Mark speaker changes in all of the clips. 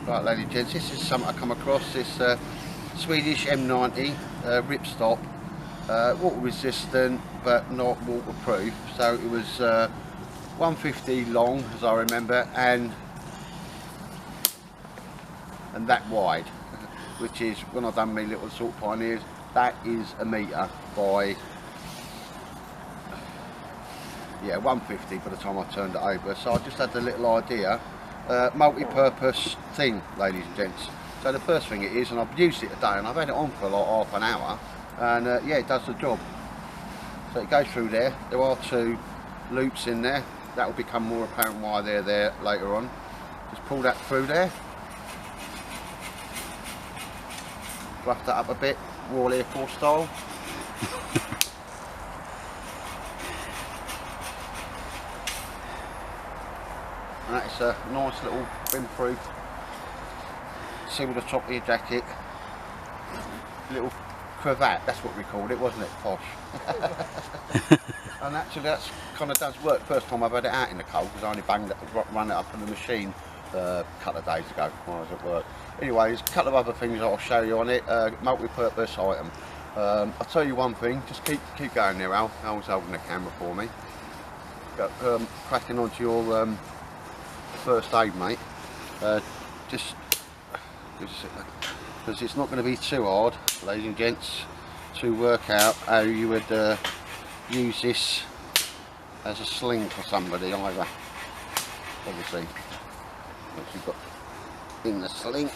Speaker 1: Right, ladies and gents, this is something I come across, this Swedish M90 ripstop, water resistant but not waterproof. So it was 150 long, as I remember, and that wide, which is, when I've done my little salt pioneers, that is a metre by, yeah, 150 by the time I turned it over. So I just had the little idea, multi-purpose thing, ladies and gents. So the first thing it is, and I've used it today, and I've had it on for like half an hour, and yeah, it does the job. So it goes through there. There are two loops in there. That will become more apparent why they're there later on. Just pull that through there. Fluff that up a bit, Royal Air Force style. And that's a nice little windproof, seal the top of your jacket, little cravat, that's what we called it, wasn't it, posh? And actually that's kind of does work. First time I've had it out in the cold, because I only run it up on the machine a couple of days ago when I was at work. Anyway, there's a couple of other things I'll show you on it, multi-purpose item. I'll tell you one thing, just keep going there, Al. Al's holding the camera for me. Cracking onto your first aid, mate. Just because it's not going to be too hard, ladies and gents, to work out how you would use this as a sling for somebody either. Obviously, once you've got in the sling.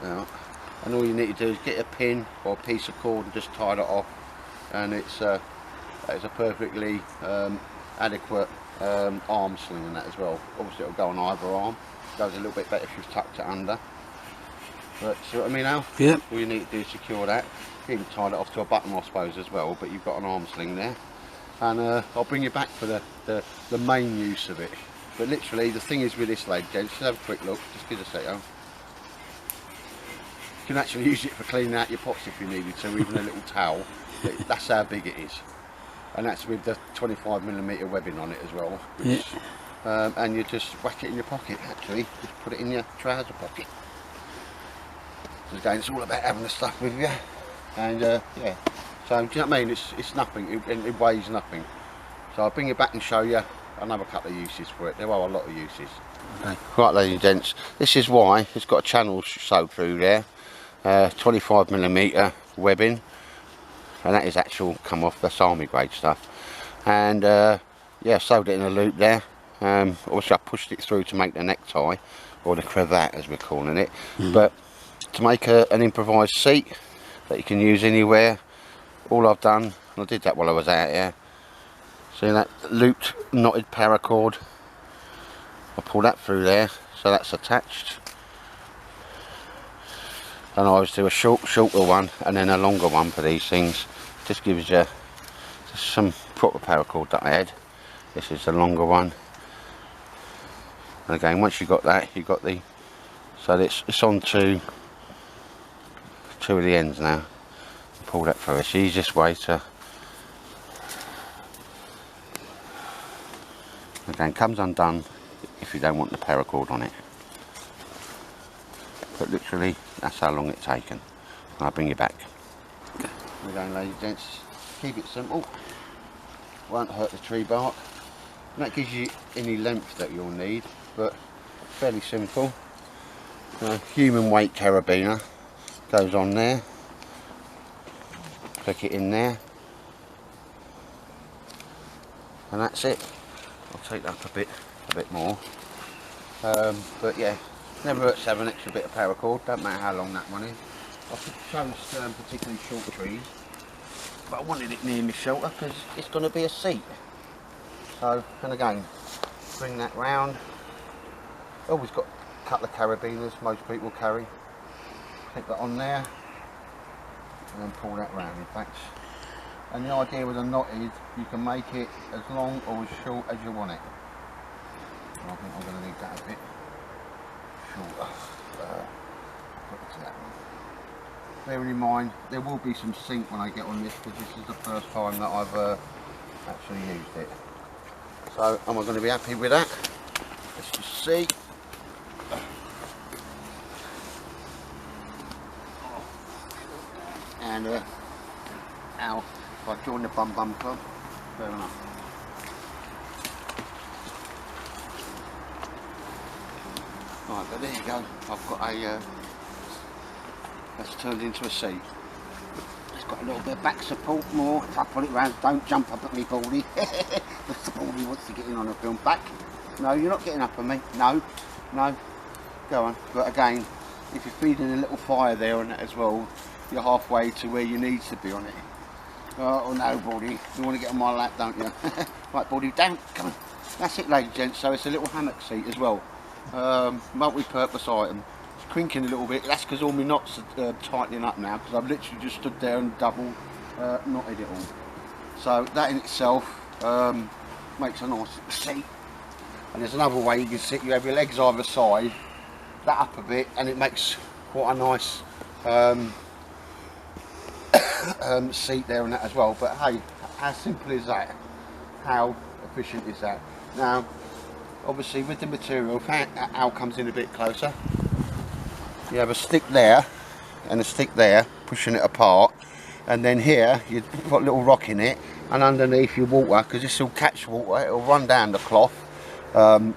Speaker 1: Now, and all you need to do is get a pin or a piece of cord and just tie it off, and it's that is a perfectly adequate arm sling in that as well. Obviously it'll go on either arm. It goes a little bit better if you've tucked it under. But see what I mean now?
Speaker 2: Yeah.
Speaker 1: All you need to do is secure that. You can tie it off to a button, I suppose, as well, but you've got an arm sling there. And I'll bring you back for the main use of it. But literally the thing is with this, ladies and gents, just have a quick look, just give us a second. You can actually use it for cleaning out your pots if you needed to, even a little towel. That's how big it is. And that's with the 25mm webbing on it as well. Which, yeah. And you just whack it in your pocket, actually. Just put it in your trouser pocket. So again, it's all about having the stuff with you. And yeah, so do you know what I mean? It's nothing, it weighs nothing. So I'll bring it back and show you another couple of uses for it. There are a lot of uses. Okay. Right, ladies and gents, this is why it's got a channel sewed through there. 25mm webbing, and that is actual come off, that's army grade stuff. And yeah, sewed it in a loop there. Obviously I pushed it through to make the necktie, or the cravat as we're calling it. But to make an improvised seat that you can use anywhere, all I've done, and I did that while I was out here, see that looped knotted paracord, I pull that through there, so that's attached. And I always do a shorter one and then a longer one for these things. Just gives you just some proper paracord that I had. This is the longer one. And again, once you've got that, you've got the, so it's on to two of the ends now. Pull that through. It's the easiest way to, again, comes undone if you don't want the paracord on it. But literally, that's how long it's taken. I'll bring you back. We're going, ladies and gents. Keep it simple. Won't hurt the tree bark. And that gives you any length that you'll need, but fairly simple. Human weight carabiner goes on there. Click it in there. And that's it. I'll take that up a bit more. But yeah. Never hurts to have an extra bit of paracord, don't matter how long that one is. I've chose particularly short trees, but I wanted it near my shelter because it's going to be a seat. So, and again, bring that round. Always got a couple of carabiners, most people carry. Click that on there, and then pull that round. In fact, And the idea with a knot is you can make it as long or as short as you want it. And I think I'm going to need that a bit shorter. Put that one. Bearing in mind, there will be some sink when I get on this, because this is the first time that I've actually used it. So am I going to be happy with that? Let's just see. And ow, if I join the Bum Bum Club, fair enough. Right, but there you go. I've got a that's turned into a seat. It's got a little bit of back support more. If I put it round, don't jump up at me, Baldy. The Baldy wants to get in on a film. Back. No, you're not getting up at me. No, no. Go on. But again, if you're feeding a little fire there on that as well, you're halfway to where you need to be on it. Oh no, Baldy. You want to get on my lap, don't you? Right, Baldy, down. Come on. That's it, ladies and gents. So it's a little hammock seat as well. Multi-purpose item. It's crinking a little bit. That's because all my knots are tightening up now, because I've literally just stood there and double knotted it all. So that in itself makes a nice seat. And there's another way you can sit. You have your legs either side, that up a bit, and it makes quite a nice seat there and that as well. But hey, how simple is that? How efficient is that? Now, obviously with the material, if Al comes in a bit closer, you have a stick there and a stick there pushing it apart, and then here you've got a little rock in it, and underneath your water, because this will catch water, it'll run down the cloth, and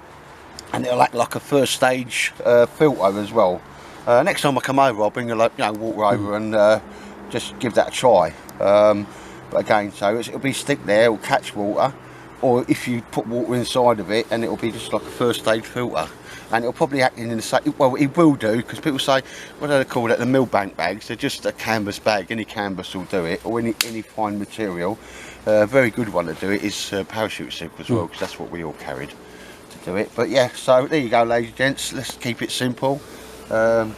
Speaker 1: it'll act like a first stage filter as well. Next time I come over, I'll bring a water over and just give that a try. But again, so it'll be stick there, it'll catch water, or if you put water inside of it, and it'll be just like a first stage filter, and it'll probably act in the same, well it will do, because people say, what do they call it, the millbank bags, they're just a canvas bag, any canvas will do it, or any fine material. A very good one to do it is parachute silk as well, because that's what we all carried to do it. But yeah, so there you go, ladies and gents, let's keep it simple. You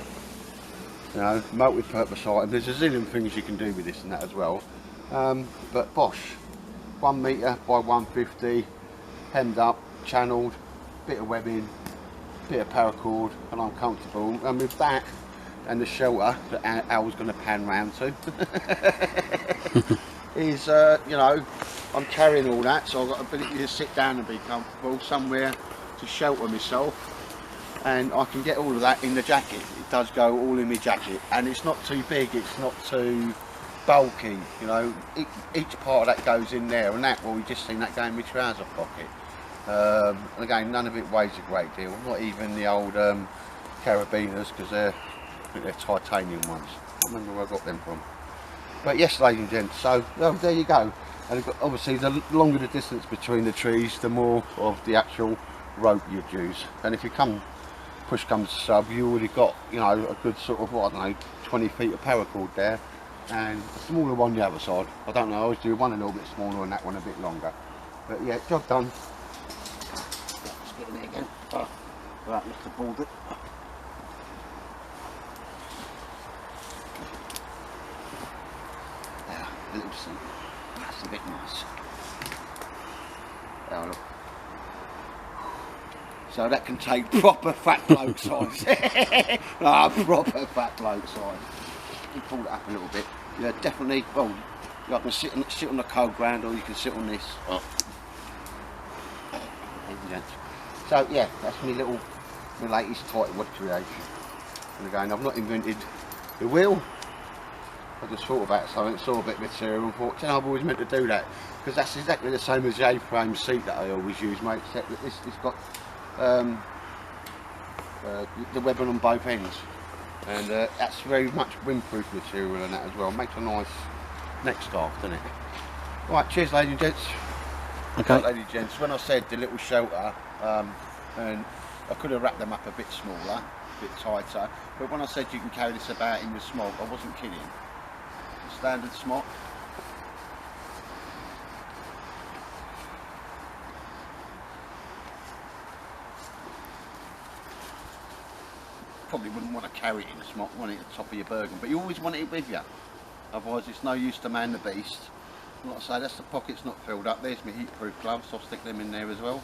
Speaker 1: know, multi-purpose item. There's a zillion things you can do with this and that as well. But Bosch, 1 metre by 150, hemmed up, channelled, bit of webbing, bit of paracord, and I'm comfortable. And with that and the shelter that Al's going to pan round to, is you know, I'm carrying all that, so I've got ability to sit down and be comfortable, somewhere to shelter myself. And I can get all of that in the jacket. It does go all in my jacket, and it's not too big, it's not too bulky, you know. Each part of that goes in there, and that, well, we just seen that go in my trouser pocket. And again, none of it weighs a great deal, not even the old carabiners, because I think they're titanium ones. I can't remember where I got them from. But yes, ladies and gents, so well, there you go. And obviously the longer the distance between the trees, the more of the actual rope you'd use. And if you push comes to shove, you already got, you know, a good sort of, what, I don't know, 20 feet of paracord there, and a smaller one the other side. I don't know, I always do one a little bit smaller and that one a bit longer. But yeah, job done. Let's get in there again. Oh, right, Mr. Baldy. There, a little seat. That's a bit nice. There, look. So that can take proper fat bloke size. Proper fat bloke size. You pull it up a little bit. Yeah, definitely. Well, you can sit on the cold ground, or you can sit on this. Oh. So yeah, that's my latest tightwad creation. And again, I've not invented the wheel. I just thought about something, saw a bit of material, and thought, you know, I've always meant to do that, because that's exactly the same as the A-frame seat that I always use, mate. Except that it's got the webbing on both ends, and that's very much windproof material and that as well. Makes a nice neck scarf, doesn't it? Right, cheers, ladies and gents. Okay. Right, ladies and gents, when I said the little shelter, and I could have wrapped them up a bit smaller, a bit tighter, but when I said you can carry this about in your smock, I wasn't kidding. The standard smock. Probably wouldn't want to carry it in a smock, want it at the top of your Bergen, but you always want it with you, otherwise it's no use to man the beast. like I say, that's the pockets not filled up. There's my heat-proof gloves, I'll stick them in there as well.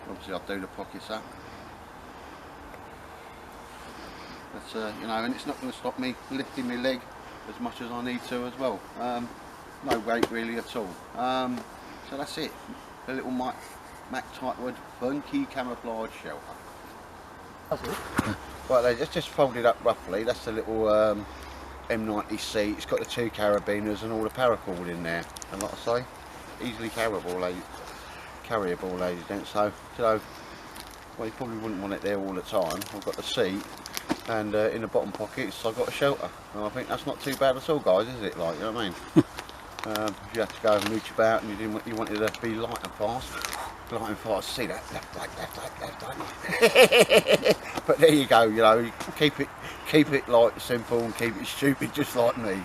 Speaker 1: Obviously I'll do the pockets up. But you know, and it's not going to stop me lifting my leg as much as I need to as well. No weight really at all. So that's it. A little Mac Tightwood funky camouflage shelter.
Speaker 2: That's it.
Speaker 1: Right, they just folded up roughly. That's the little M90 seat. It's got the 2 carabiners and all the paracord in there. And like I say, easily carryable, ladies and so, well, you probably wouldn't want it there all the time. I've got the seat, and in the bottom pockets I've got a shelter. And I think that's not too bad at all, guys, is it? Like, you know what I mean? If you had to go and mooch about and you wanted to be light and fast, see that, left, right. But there you go, you know, keep it like simple and keep it stupid just like me.